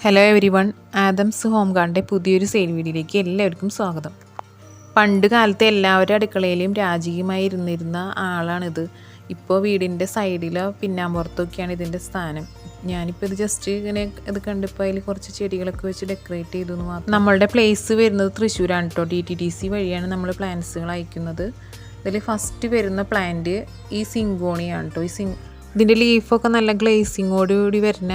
Hello everyone, Adam's home ഗാർഡൻ്റെ പുതിയൊരു sale വീഡിയോയിലേക്ക് എല്ലാവർക്കും സ്വാഗതം. പണ്ട് കാലത്തെ എല്ലാവരുടെ അടുക്കളയിലും രാജകീയമായി ഇരുന്നിരുന്ന ആളാണിത്. ഇപ്പോൾ വീടിൻ്റെ സൈഡിലോ പിന്നാമ്പുറത്തൊക്കെയാണ് ഇതിൻ്റെ സ്ഥാനം. ഞാനിപ്പോൾ ഇത് ജസ്റ്റ് ഇങ്ങനെ ഇത് കണ്ടപ്പോൾ അതിൽ കുറച്ച് ചെടികളൊക്കെ വെച്ച് ഡെക്കറേറ്റ് ചെയ്തു എന്ന് മാത്രം. നമ്മളുടെ പ്ലേസ് വരുന്നത് തൃശ്ശൂരാണ് കേട്ടോ. DTDC വഴിയാണ് നമ്മൾ പ്ലാന്റ്സുകൾ അയക്കുന്നത്. ഇതിൽ ഫസ്റ്റ് വരുന്ന പ്ലാന്റ് ഈ സിങ്കോണിയാണ് കേട്ടോ. ഇതിൻ്റെ ലീഫൊക്കെ നല്ല ഗ്ലേസിങ്ങോടുകൂടി വരുന്ന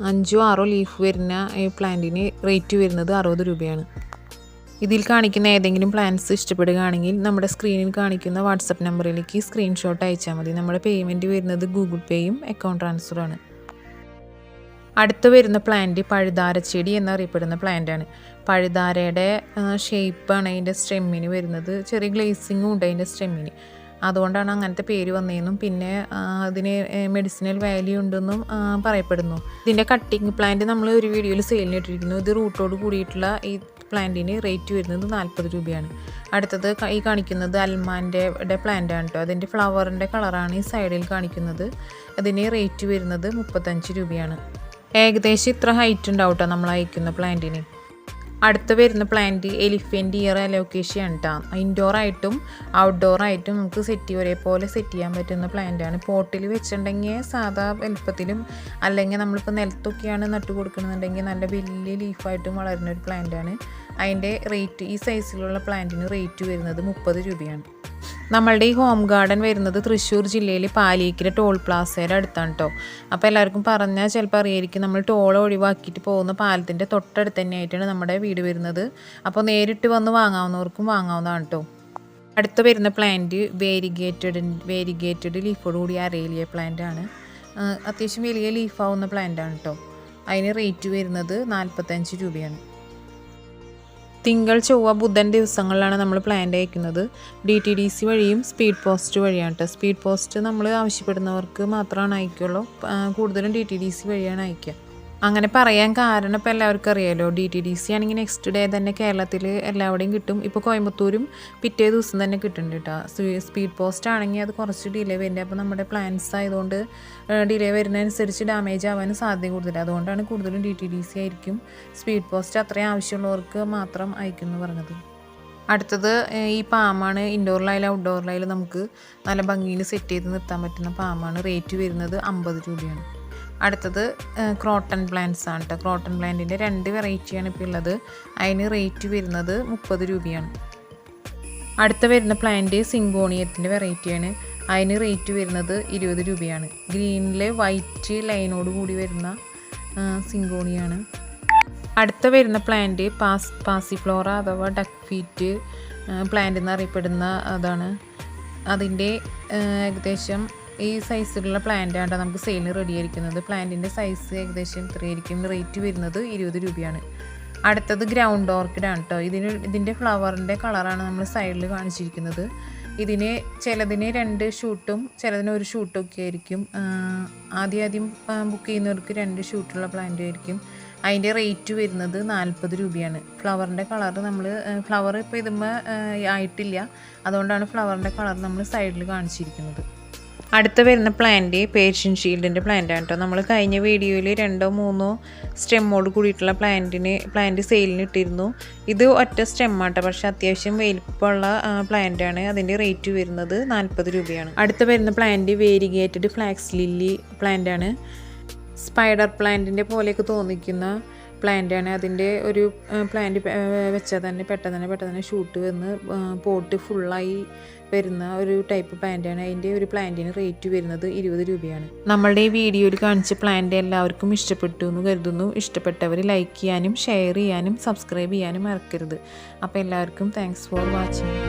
5-6 ലീഫ് വരുന്ന ഈ പ്ലാന്റിന് റേറ്റ് വരുന്നത് 60 രൂപയാണ്. ഇതിൽ കാണിക്കുന്ന ഏതെങ്കിലും പ്ലാന്റ്സ് ഇഷ്ടപ്പെടുകയാണെങ്കിൽ നമ്മുടെ സ്ക്രീനിൽ കാണിക്കുന്ന വാട്സപ്പ് നമ്പറിലേക്ക് സ്ക്രീൻഷോട്ട് അയച്ചാൽ മതി. നമ്മുടെ പേയ്മെൻറ്റ് വരുന്നത് ഗൂഗിൾ പേയും അക്കൗണ്ട് ട്രാൻസ്ഫറാണ്. അടുത്ത് വരുന്ന പ്ലാന്റ് പഴുതാരച്ചെടി എന്നറിയപ്പെടുന്ന പ്ലാന്റാണ്. പഴുതാരയുടെ ഷേപ്പാണ് അതിൻ്റെ സ്റ്റെമ്മിന് വരുന്നത്. ചെറിയ ഗ്ലേസിങ്ങും ഉണ്ട് അതിൻ്റെ സ്റ്റെമ്മിന്. അതുകൊണ്ടാണ് അങ്ങനത്തെ പേര് വന്നതെന്നും പിന്നെ അതിന് മെഡിസിനൽ വാല്യൂ ഉണ്ടെന്നും പറയപ്പെടുന്നു. ഇതിൻ്റെ കട്ടിങ് പ്ലാന്റ് നമ്മൾ ഒരു വീഡിയോയിൽ സെയിലിന് ഇട്ടിരിക്കുന്നു. ഇത് റൂട്ടോട് കൂടിയിട്ടുള്ള ഈ പ്ലാന്റിന് റേറ്റ് വരുന്നത് 40 രൂപയാണ്. അടുത്തത് ഈ കാണിക്കുന്നത് അൽമാൻ്റെ പ്ലാന്റ് ആണ് കേട്ടോ. അതിൻ്റെ ഫ്ലവറിൻ്റെ കളറാണ് ഈ സൈഡിൽ കാണിക്കുന്നത്. അതിന് റേറ്റ് വരുന്നത് 35 രൂപയാണ്. ഏകദേശം ഇത്ര ഹൈറ്റ് ഉണ്ടാവും കേട്ടോ നമ്മൾ അയക്കുന്ന പ്ലാന്റിന്. അടുത്ത് വരുന്ന പ്ലാന്റ് എലിഫൻറ്റ് ഇയർ അലോക്കേഷ്യാണ് കേട്ടോ. ഇൻഡോറായിട്ടും ഔട്ട്ഡോറായിട്ടും നമുക്ക് ഒരേപോലെ സെറ്റ് ചെയ്യാൻ പറ്റുന്ന പ്ലാന്റാണ്. പോട്ടിൽ വെച്ചിട്ടുണ്ടെങ്കിൽ സാധാ വലുപ്പത്തിലും അല്ലെങ്കിൽ നമ്മളിപ്പോൾ നിലത്തൊക്കെയാണ് നട്ടു കൊടുക്കണമെന്നുണ്ടെങ്കിൽ നല്ല വലിയ ലീഫായിട്ടും വളരുന്ന ഒരു പ്ലാന്റാണ്. അതിൻ്റെ റേറ്റ് ഈ സൈസിലുള്ള പ്ലാന്റിന് റേറ്റ് വരുന്നത് 30 രൂപയാണ്. നമ്മളുടെ ഈ ഹോം ഗാർഡൻ വരുന്നത് തൃശ്ശൂർ ജില്ലയിൽ പാലിയേക്കര ടോൾ പ്ലാസയുടെ അടുത്താണ് കേട്ടോ. അപ്പോൾ എല്ലാവർക്കും പറഞ്ഞാൽ ചിലപ്പോൾ അറിയായിരിക്കും, നമ്മൾ ടോൾ ഒഴിവാക്കിയിട്ട് പോകുന്ന പാലത്തിൻ്റെ തൊട്ടടുത്ത് തന്നെയായിട്ടാണ് നമ്മുടെ വീട് വരുന്നത്. അപ്പോൾ നേരിട്ട് വന്ന് വാങ്ങാവുന്നവർക്കും വാങ്ങാവുന്നതാണ് കേട്ടോ. അടുത്ത് വരുന്ന പ്ലാന്റ് വേരിഗേറ്റഡ് ലീഫോട് കൂടി അരേലിയ പ്ലാന്റ് ആണ്. അത്യാവശ്യം വലിയ ലീഫാവുന്ന പ്ലാന്റ് ആണ് കേട്ടോ. അതിന് റേറ്റ് വരുന്നത് 45 രൂപയാണ്. തിങ്കൾ, ചൊവ്വ, ബുധൻ ദിവസങ്ങളിലാണ് നമ്മൾ പ്ലാന്റ് അയക്കുന്നത്. DTDC വഴിയും സ്പീഡ് പോസ്റ്റ് വഴിയാണ് കേട്ടോ. സ്പീഡ് പോസ്റ്റ് നമ്മൾ ആവശ്യപ്പെടുന്നവർക്ക് മാത്രമാണ് അയക്കുള്ളൂ. കൂടുതലും DTDC വഴിയാണ് അയക്കുക. അങ്ങനെ പറയാൻ കാരണം ഇപ്പോൾ എല്ലാവർക്കും അറിയാമല്ലോ, DTDC ആണെങ്കിൽ നെക്സ്റ്റ് ഡേ തന്നെ കേരളത്തിൽ എല്ലാവിടെയും കിട്ടും. ഇപ്പോൾ കോയമ്പത്തൂരും പിറ്റേ ദിവസം തന്നെ കിട്ടുന്നുണ്ട് കേട്ടോ. സ്പീഡ് പോസ്റ്റ് ആണെങ്കിൽ അത് കുറച്ച് ഡിലേ വരുന്നത്. അപ്പോൾ നമ്മുടെ പ്ലാൻസ് ആയതുകൊണ്ട് ഡിലേ വരുന്നതനുസരിച്ച് ഡാമേജ് ആവാനും സാധ്യത കൂടുതൽ. അതുകൊണ്ടാണ് കൂടുതലും DTDC ആയിരിക്കും. സ്പീഡ് പോസ്റ്റ് അത്രയും ആവശ്യമുള്ളവർക്ക് മാത്രം അയക്കുമെന്ന് പറഞ്ഞത്. അടുത്തത് ഈ പാമാണ്. ഇൻഡോറിലായാലും ഔട്ട്ഡോറിലായാലും നമുക്ക് നല്ല ഭംഗിയിൽ സെറ്റ് ചെയ്ത് നിർത്താൻ പറ്റുന്ന പാമാണ്. റേറ്റ് വരുന്നത് 50 രൂപയാണ്. അടുത്തത് ക്രോട്ടൺ പ്ലാന്റ്സ് ആണ് കേട്ടോ. ക്രോട്ടൺ പ്ലാന്റിൻ്റെ 2 വെറൈറ്റിയാണ് ഇപ്പോൾ ഉള്ളത്. അതിന് റേറ്റ് വരുന്നത് 30 രൂപയാണ്. അടുത്ത വരുന്ന പ്ലാന്റ് സിങ്കോണിയത്തിൻ്റെ വെറൈറ്റിയാണ്. അതിന് റേറ്റ് വരുന്നത് 20 രൂപയാണ്. ഗ്രീനിൽ വൈറ്റ് ലൈനോട് കൂടി വരുന്ന സിങ്കോണിയാണ്. അടുത്ത വരുന്ന പ്ലാന്റ് പാസിഫ്ലോറ അഥവാ ഡക്ക് ഫീറ്റ് പ്ലാന്റ് എന്നറിയപ്പെടുന്ന അതാണ്. അതിൻ്റെ ഏകദേശം ഈ സൈസിലുള്ള പ്ലാന്റാണ് നമുക്ക് സെയിലിന് റെഡി ആയിരിക്കുന്നത്. പ്ലാന്റിൻ്റെ സൈസ് ഏകദേശം ഇത്രയായിരിക്കും. റേറ്റ് വരുന്നത് 20 രൂപയാണ്. അടുത്തത് ഗ്രൗണ്ട് ഓർക്കിഡാണ് കേട്ടോ. ഇതിൻ്റെ ഫ്ലവറിൻ്റെ കളറാണ് നമ്മൾ സൈഡിൽ കാണിച്ചിരിക്കുന്നത്. ചിലതിന് 2 ഷൂട്ടും ചിലതിന് 1 ഷൂട്ടും ഒക്കെ ആയിരിക്കും. ആദ്യം ബുക്ക് ചെയ്യുന്നവർക്ക് 2 ഷൂട്ടുള്ള പ്ലാന്റ് ആയിരിക്കും. അതിൻ്റെ റേറ്റ് വരുന്നത് 40 രൂപയാണ്. ഫ്ലവറിൻ്റെ കളർ ഫ്ലവർ ഇപ്പോൾ ഇതുമ്പോൾ ആയിട്ടില്ല, അതുകൊണ്ടാണ് ഫ്ലവറിൻ്റെ കളർ നമ്മൾ സൈഡിൽ കാണിച്ചിരിക്കുന്നത്. അടുത്ത വരുന്ന പ്ലാന്റ് പേർഷ്യൻ ഷീൽഡിൻ്റെ പ്ലാന്റ് ആണ് കേട്ടോ. നമ്മൾ കഴിഞ്ഞ വീഡിയോയിൽ 2-3 സ്റ്റെമ്മോട് കൂടിയിട്ടുള്ള പ്ലാന്റ് സെയിലിന് ഇട്ടിരുന്നു. ഇത് ഒറ്റ സ്റ്റെമ്മാട്ടോ, പക്ഷെ അത്യാവശ്യം വലിപ്പമുള്ള പ്ലാന്റാണ്. അതിൻ്റെ റേറ്റ് വരുന്നത് 40 രൂപയാണ്. അടുത്ത വരുന്ന plant variegated flax lily plant ആണ്. സ്പൈഡർ പ്ലാന്റിൻ്റെ പോലെയൊക്കെ തോന്നിക്കുന്ന പ്ലാന്റാണ്. അതിൻ്റെ ഒരു പ്ലാന്റ് വെച്ചാൽ തന്നെ പെട്ടെന്ന് ഷൂട്ട് വന്ന് പോട്ട് ഫുള്ളായി വരുന്ന ഒരു ടൈപ്പ് പ്ലാന്റാണ്. അതിൻ്റെ ഒരു പ്ലാന്റിന് റേറ്റ് വരുന്നത് 20 രൂപയാണ്. നമ്മളുടെ ഈ വീഡിയോയിൽ കാണിച്ച പ്ലാന്റ് എല്ലാവർക്കും ഇഷ്ടപ്പെട്ടു എന്ന് കരുതുന്നു. ഇഷ്ടപ്പെട്ടവർ ലൈക്ക് ചെയ്യാനും ഷെയർ ചെയ്യാനും സബ്സ്ക്രൈബ് ചെയ്യാനും മറക്കരുത്. അപ്പോൾ എല്ലാവർക്കും താങ്ക്സ് ഫോർ വാച്ചിങ്.